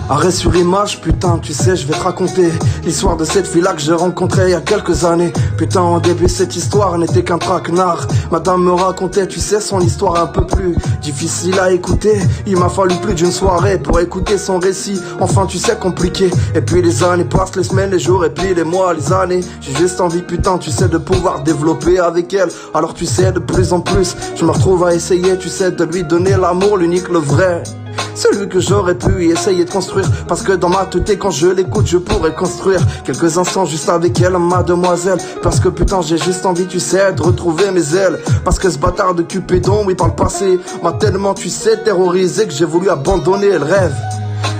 Arrêt sur image, putain, tu sais, je vais te raconter l'histoire de cette fille-là que j'ai rencontrée il y a quelques années. Putain, en début, cette histoire n'était qu'un traquenard. Madame me racontait, tu sais, son histoire un peu plus difficile à écouter. Il m'a fallu plus d'une soirée pour écouter son récit. Enfin, tu sais, compliqué. Et puis les années passent, les semaines, les jours, et puis les mois, les années. J'ai juste envie, putain, tu sais, de pouvoir développer avec elle. Alors tu sais, de plus en plus, je me retrouve à essayer, tu sais, de lui donner l'amour, l'unique, le vrai. Celui que j'aurais pu essayer de construire. Parce que dans ma tête, quand je l'écoute, je pourrais construire quelques instants juste avec elle, mademoiselle. Parce que putain, j'ai juste envie, tu sais, de retrouver mes ailes. Parce que ce bâtard de Cupidon, oui, par le passé, m'a tellement, tu sais, terrorisé que j'ai voulu abandonner le rêve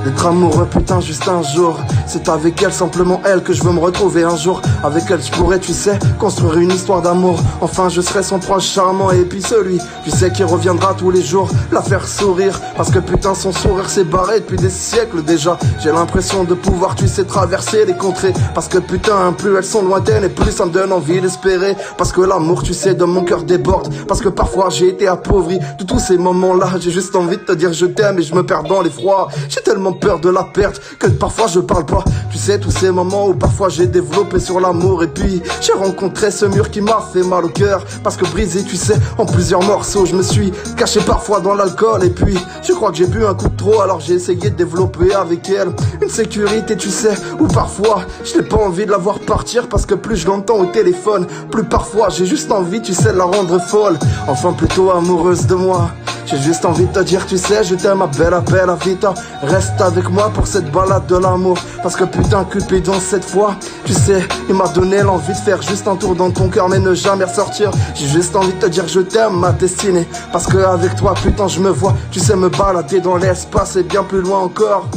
d'être amoureux, putain, juste un jour. C'est avec elle, simplement elle, que je veux me retrouver un jour. Avec elle, je pourrais, tu sais, construire une histoire d'amour. Enfin, je serai son proche charmant. Et puis celui, tu sais, qui reviendra tous les jours, la faire sourire. Parce que putain, son sourire s'est barré depuis des siècles déjà. J'ai l'impression de pouvoir, tu sais, traverser les contrées. Parce que putain, plus elles sont lointaines et plus ça me donne envie d'espérer. Parce que l'amour, tu sais, de mon cœur déborde. Parce que parfois j'ai été appauvri. De tous ces moments-là, j'ai juste envie de te dire je t'aime et je me perds dans l'effroi. J'ai tellement peur de la perte que parfois je parle pas. Tu sais, tous ces moments où parfois j'ai développé sur l'amour. Et puis j'ai rencontré ce mur qui m'a fait mal au cœur. Parce que brisé, tu sais, en plusieurs morceaux, je me suis caché parfois dans l'alcool. Et puis je crois que j'ai bu un coup de trop. Alors j'ai essayé de développer avec elle une sécurité, tu sais, où parfois je n'ai pas envie de la voir partir. Parce que plus je l'entends au téléphone, plus parfois j'ai juste envie, tu sais, de la rendre folle. Enfin plutôt amoureuse de moi. J'ai juste envie de te dire, tu sais, je t'aime, ma bella vita. Reste avec moi pour cette balade de l'amour. Parce que putain, Cupidon, cette fois, tu sais, il m'a donné l'envie de faire juste un tour dans ton cœur, mais ne jamais ressortir. J'ai juste envie de te dire, je t'aime, ma destinée. Parce que avec toi, putain, je me vois, tu sais, me balader dans l'espace et bien plus loin encore.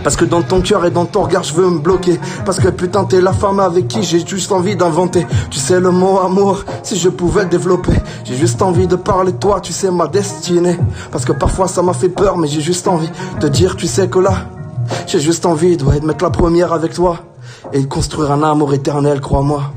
Parce que dans ton cœur et dans ton regard je veux me bloquer. Parce que putain t'es la femme avec qui j'ai juste envie d'inventer. Tu sais le mot amour, si je pouvais le développer. J'ai juste envie de parler de toi, tu sais ma destinée. Parce que parfois ça m'a fait peur, mais j'ai juste envie de dire, tu sais que là j'ai juste envie de mettre la première avec toi et de construire un amour éternel, crois-moi.